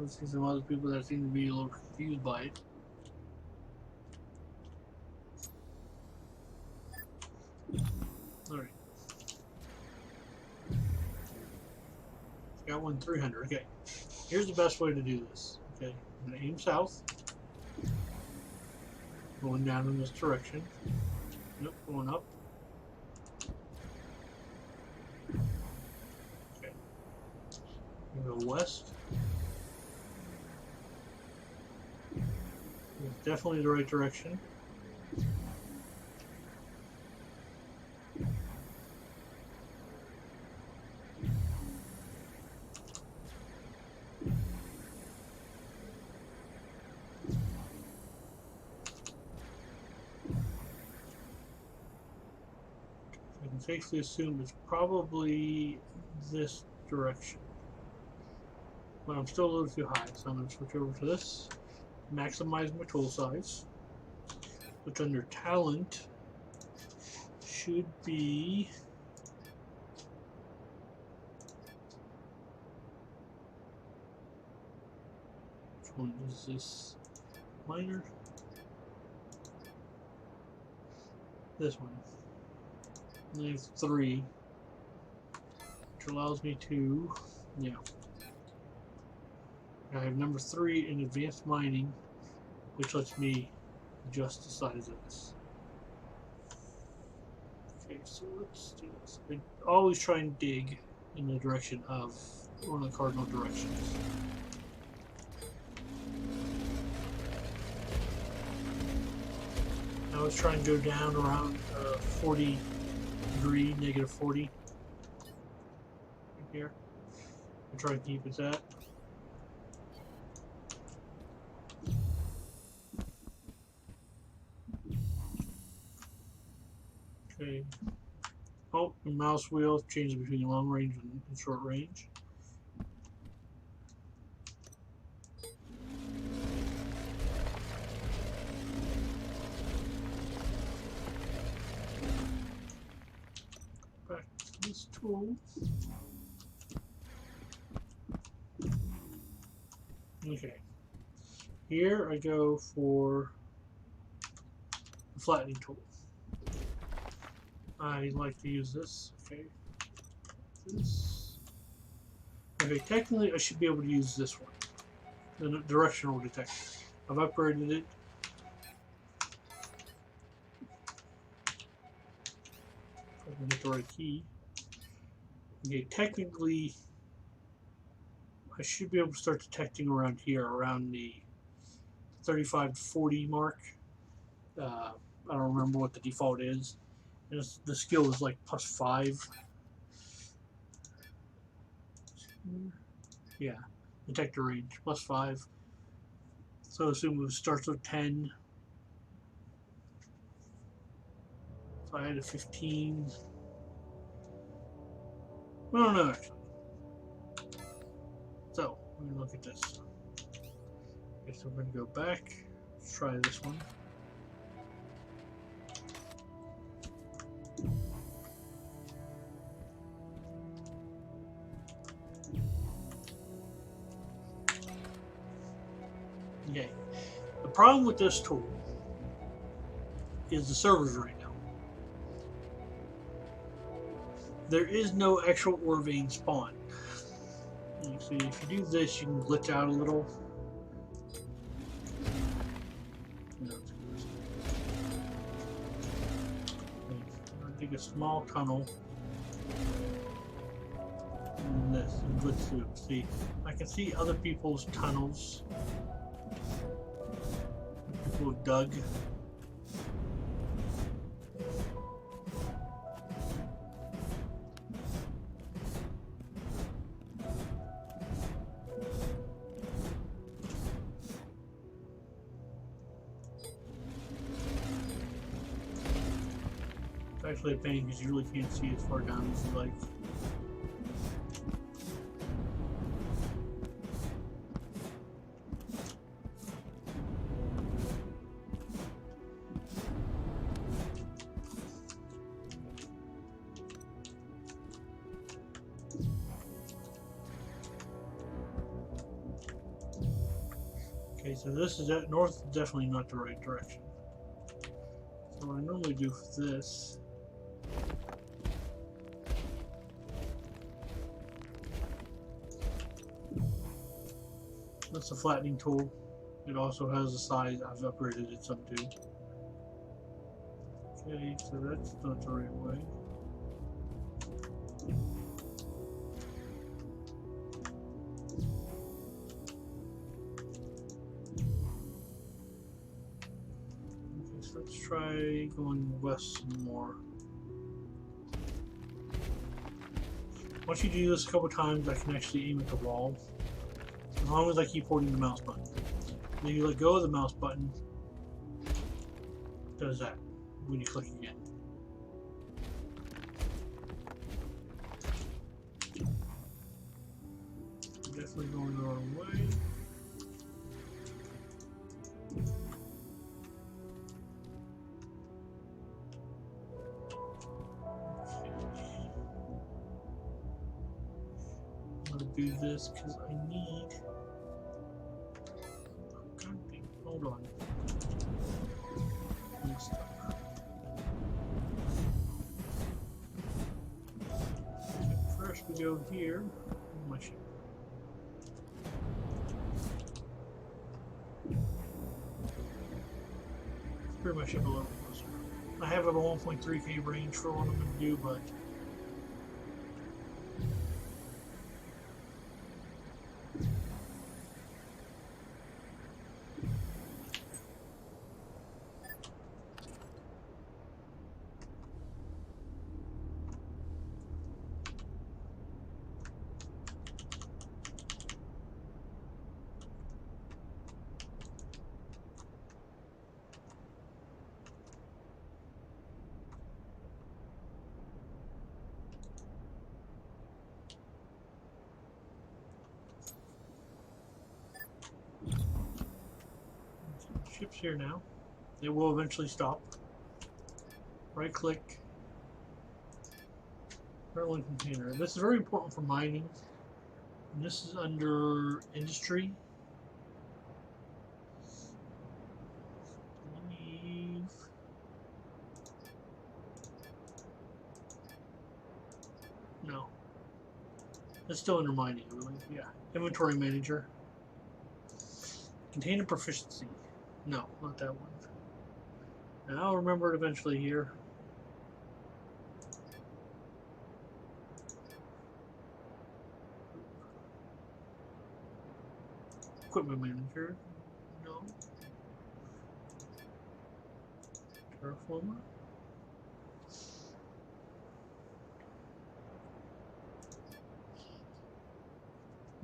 I've seen some other people that seem to be a little confused by it. Alright. Got one 300. Okay. Here's the best way to do this. Okay. I'm going to aim south. Going down in this direction. Nope, going up. Okay. Go west. It's definitely the right direction. I can safely assume it's probably this direction. But I'm still a little too high, so I'm going to switch over to this. Maximize my tool size. Which under talent should be which one is this? Minor? This one. I have 3. Which allows me to, yeah. I have number 3 in advanced mining, which lets me adjust the size of this. Okay, so let's do this. I always try and dig in the direction of one of the cardinal directions. I always try and go down around 40 degree, negative 40. Right here. I try and keep it at. Okay. Oh, the mouse wheel changes between long range and short range. Back to this tool. Okay. Here I go for the flattening tool. I like to use this. Okay. This. Okay, technically I should be able to use this one. The directional detector. I've upgraded it. I can get the right key. Okay, technically I should be able to start detecting around here, around the 35 to 40 mark. I don't remember what the default is. The skill is like +5. Yeah, detector range +5. So assume it starts with 10. So I had a 15. No, no, actually. So we're gonna look at this. Okay, so we're gonna go back. Let's try this one. Okay. The problem with this tool is the servers right now. There is no actual ore vein spawn. You see, if you do this, you can glitch out a little. Dig a small tunnel. And this, and glitch through. See, I can see other people's tunnels. People have dug. It's actually a pain because you really can't see as far down as you like. Okay, so this is north is definitely not the right direction. So what I normally do for this, that's a flattening tool. It also has a size. I've upgraded it some too. Okay, so that's not the right way. Okay, so let's try going west some more. Once you do this a couple times, I can actually aim at the wall. As long as I keep holding the mouse button. Then you let go of the mouse button, it does that when you click again. Definitely going the wrong way. I'm gonna do this because I need. Hold on. I'm stuck. Okay, first we go here. My ship. Screw my ship a little closer. I have a 1.3K range for what I'm going to do, but ship's here now. It will eventually stop. Right click. Berlin container. This is very important for mining. And this is under industry. Leave. No. It's still under mining, really. Yeah. Inventory manager. Container proficiency. No, not that one. And I'll remember it eventually here. Equipment manager. No. Terraformer.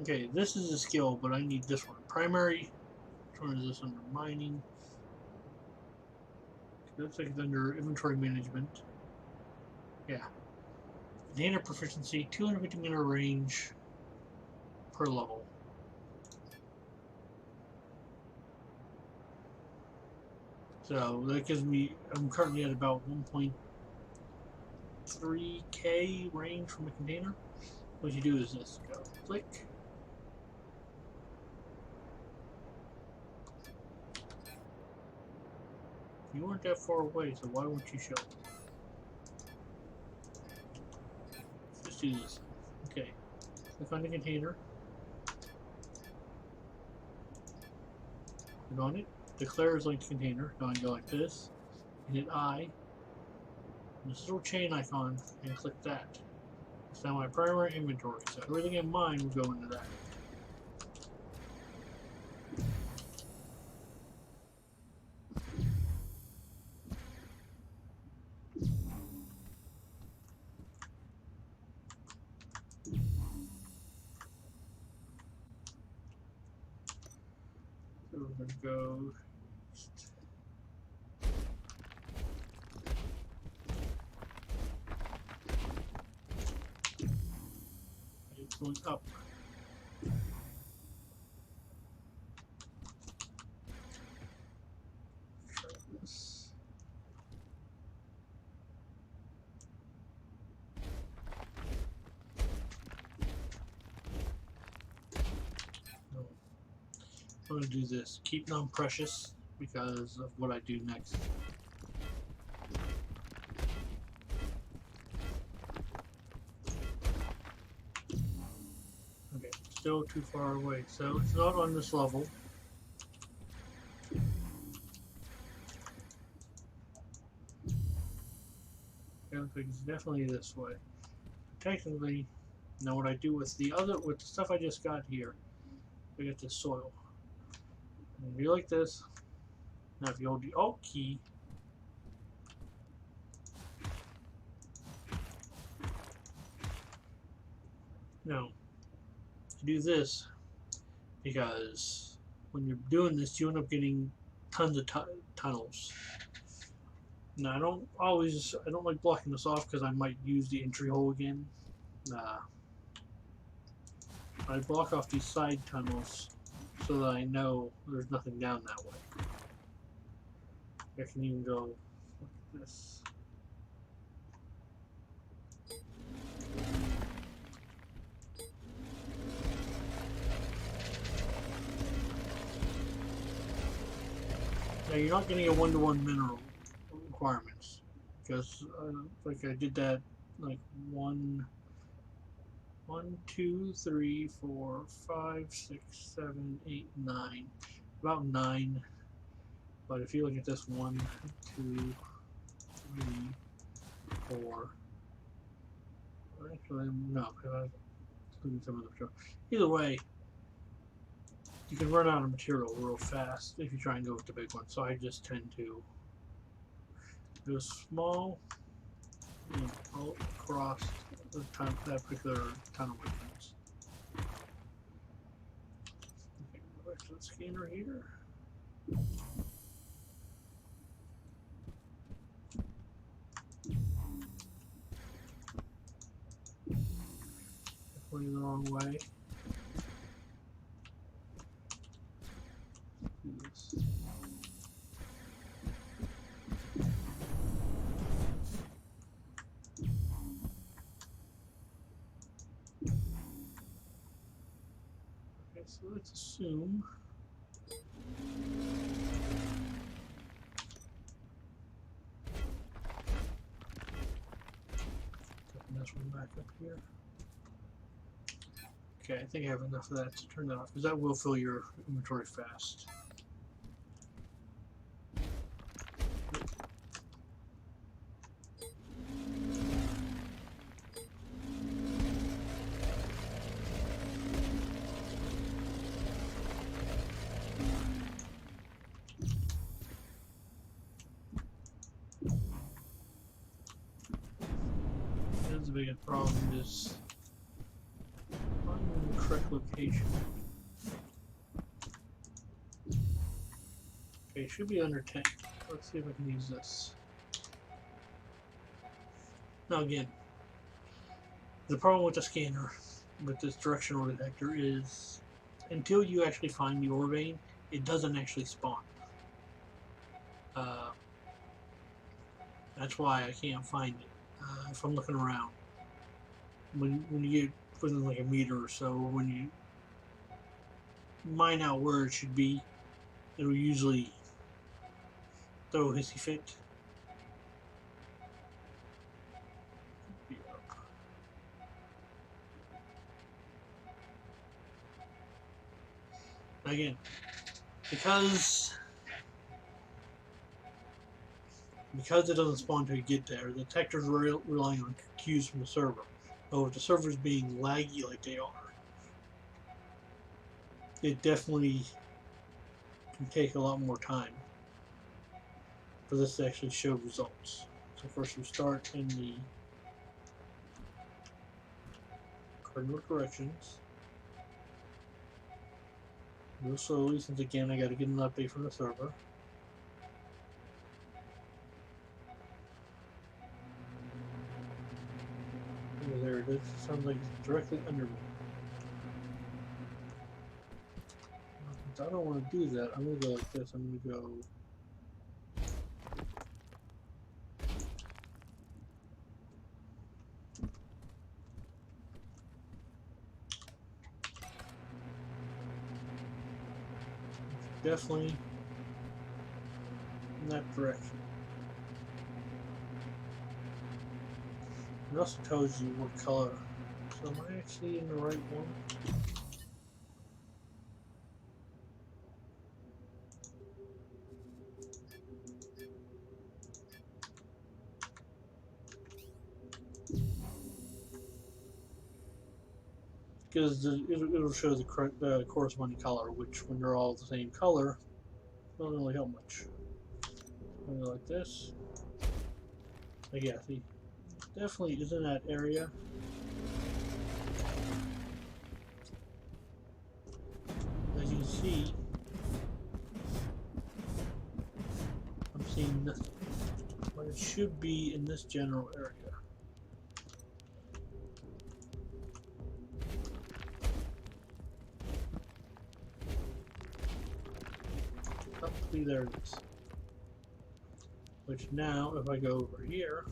Okay, this is a skill, but I need this one. Primary. Which one is this under? Mining. Looks like it's under inventory management. Yeah. Container proficiency, 250 meter range per level. So that gives me, I'm currently at about 1.3K range from a container. What you do is this, go click. You weren't that far away, so why won't you show? Let's do this. Okay. Click on the container. Click on it. Declare as linked container. Now I go like this. Hit I. This little chain icon and click that. It's now my primary inventory. So everything in mine will go into that. So we're going to go. It's going up. Try this. No. I'm going to do this. Keep non-precious because of what I do next. Okay, still too far away. So it's not on this level. I don't think it's definitely this way. Technically, now what I do with the stuff I just got here, I get this soil. And you like this. Now if you hold the Alt key, no, you do this because when you're doing this, you end up getting tons of tunnels. Now I don't like blocking this off because I might use the entry hole again. I block off these side tunnels so that I know there's nothing down that way. I can even go like this. Now you're not getting a one-to-one mineral requirements because like I did that like 1, 2, 3, 4, 5, 6, 7, 8, 9, about 9. But if you look at this 1, 2, 3, 4. Actually, no, because I'm including some of the. Either way, you can run out of material real fast if you try and go with the big one. So I just tend to do a small and pull across that particular tunnel entrance. Okay, go back to the scanner here. Definitely the wrong way. Do this. Okay, so let's assume taking this one back up here. Okay, I think I have enough of that to turn that off because that will fill your inventory fast. That's the biggest problem is finding the correct location. Okay, it should be under 10. Let's see if I can use this. Now again, the problem with the scanner, with this directional detector is until you actually find the ore vein, it doesn't actually spawn. That's why I can't find it if I'm looking around. When you get within like a meter or so, when you mine out where it should be, it'll usually throw a hissy fit. Again, because it doesn't spawn until you get there, the detector's relying on cues from the server. So if the server's being laggy like they are, it definitely can take a lot more time for this to actually show results. So first we start in the cardinal corrections. Real slowly, since again I got to get an update from the server. Oh, there it is. Sounds like it's directly under me. Since I don't want to do that, I'm going to go like this. I'm going to go. definitely in that direction. It also tells you what color. So am I actually in the right one? Because it'll show the correct, corresponding color, which when they're all the same color, doesn't really help much. Maybe like this. But yeah, see, definitely is in that area. As you can see, I'm seeing nothing, but it should be in this general area. Hopefully there it is. Which now, if I go over here,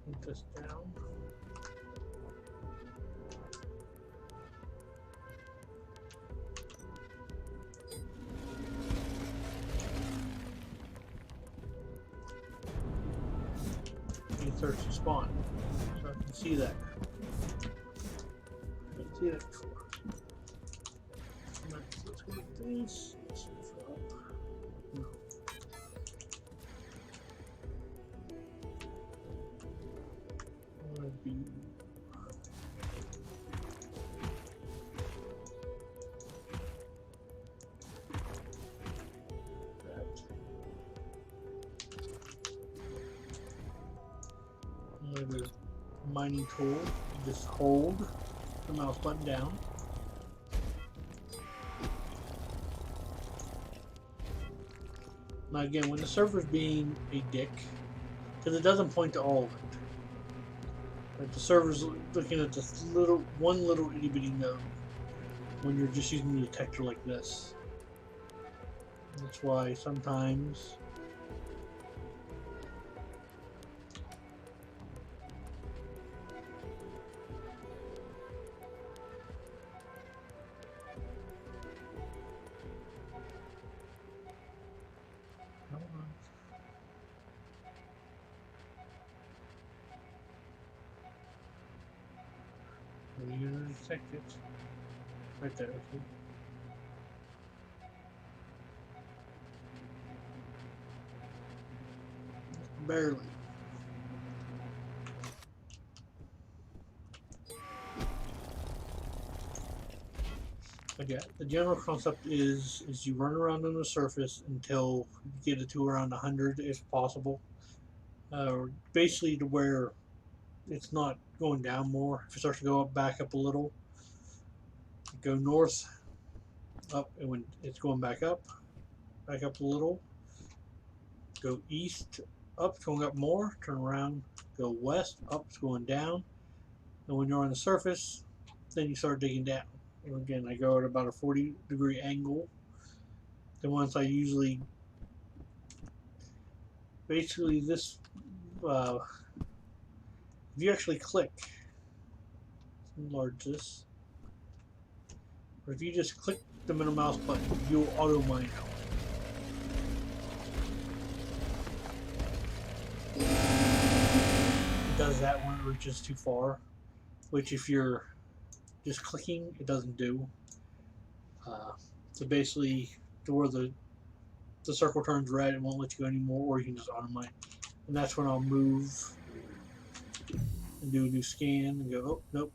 put this down. It starts to spawn. So I can see that. I didn't see that before. Let's go with this. No. Be that. Maybe mining tool. Just hold the mouse button down. Now again, when the server's being a dick, because it doesn't point to all of it. Like the server's looking at this one little itty bitty node when you're just using the detector like this. That's why sometimes you detect it right there. Okay. Barely. But yeah, the general concept is you run around on the surface until you get it to around 100 if possible. Basically to where it's not going down more. If it starts to go up, back up a little, go north, up, and when it's going back up a little, go east, up, it's going up more, turn around, go west, up, it's going down, and when you're on the surface, then you start digging down. And again, I go at about a 40-degree angle. Then once I usually, basically this, if you actually click, enlarge this, or if you just click the middle mouse button, you'll auto mine out. It does that when it reaches too far, which if you're just clicking, it doesn't do. So basically, to where the circle turns red, it won't let you go anymore, or you can just auto mine. And that's when I'll move and do a new scan and go, oh, nope.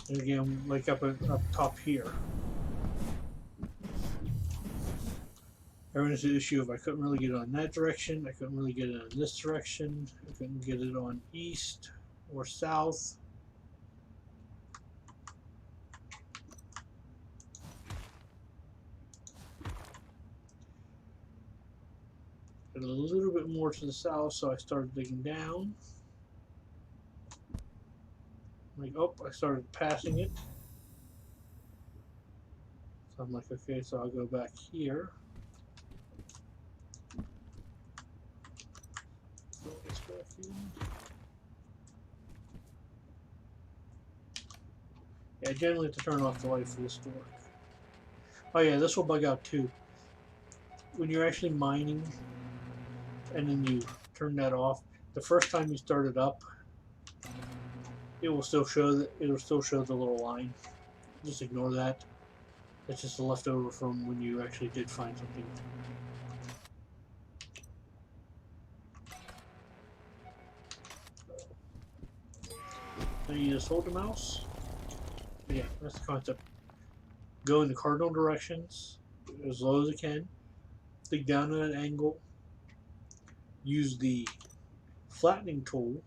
And again, like up top here. I ran into the issue of I couldn't really get it on that direction, I couldn't really get it in this direction, I couldn't get it on east or south. Got a little bit more to the south, so I started digging down. Like, oh, I started passing it. So I'm like, okay, so I'll go back here. Throw this back in. Yeah, I generally have to turn off the light for this to work. Oh yeah, this will bug out too. When you're actually mining and then you turn that off, the first time you start it up, it will still show the little line. Just ignore that. That's just a leftover from when you actually did find something. Then you just hold the mouse. But yeah, that's the concept. Go in the cardinal directions as low as you can. Dig down at an angle. Use the flattening tool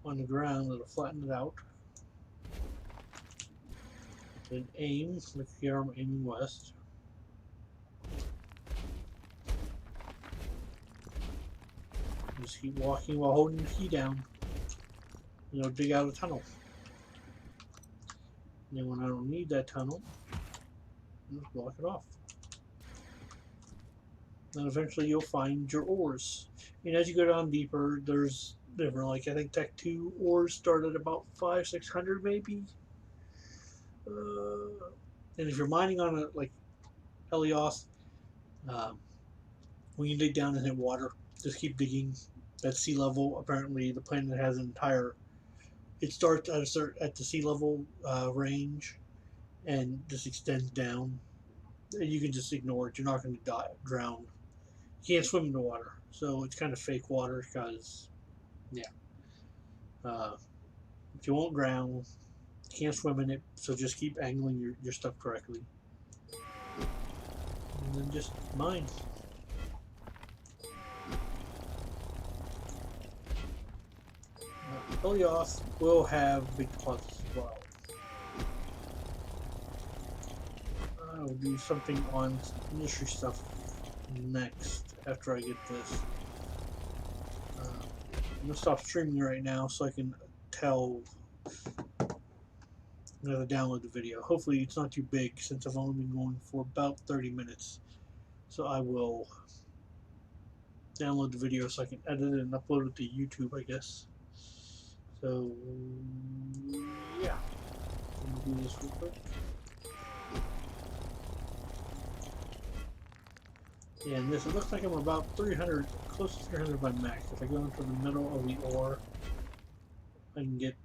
on the ground that'll flatten it out. Then aim, like here I'm aiming west. Just keep walking while holding the key down. You know, dig out a tunnel. And then when I don't need that tunnel, just block it off. Then eventually you'll find your ores. And as you go down deeper, there's different, like I think Tech 2 ores start at about 500-600 maybe. And if you're mining on a like Helios, when you dig down and hit water, just keep digging. At sea level, apparently the planet has an entire. It starts at the sea level range, and just extends down. You can just ignore it. You're not going to drown. You can't swim in the water, so it's kind of fake water because, yeah. If you won't drown, you can't swim in it, so just keep angling your stuff correctly. And then just mine. Helios will have big deposits as well. I will do something on industry stuff next after I get this. I'm gonna stop streaming right now so I can tell. I'm gonna download the video. Hopefully it's not too big since I've only been going for about 30 minutes. So I will download the video so I can edit it and upload it to YouTube, I guess. So yeah, I'm gonna do this real quick. Yeah, and this, it looks like I'm about 300, close to 300 by max. If I go into the middle of the ore, I can get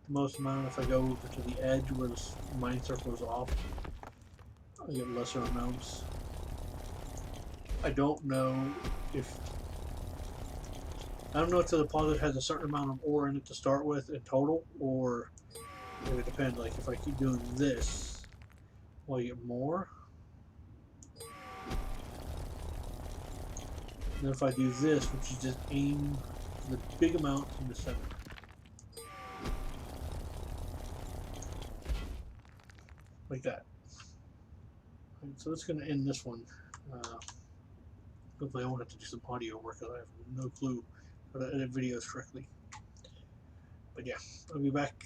the most amount. If I go over to the edge where the mine circle is off, I get lesser amounts. I don't know if the deposit has a certain amount of ore in it to start with in total, or if it depends. Like if I keep doing this, will I get more? And if I do this, which is just aim the big amount in the center. Like that. And so it's going to end this one. Hopefully I won't have to do some audio work because I have no clue how to edit videos correctly. But yeah, I'll be back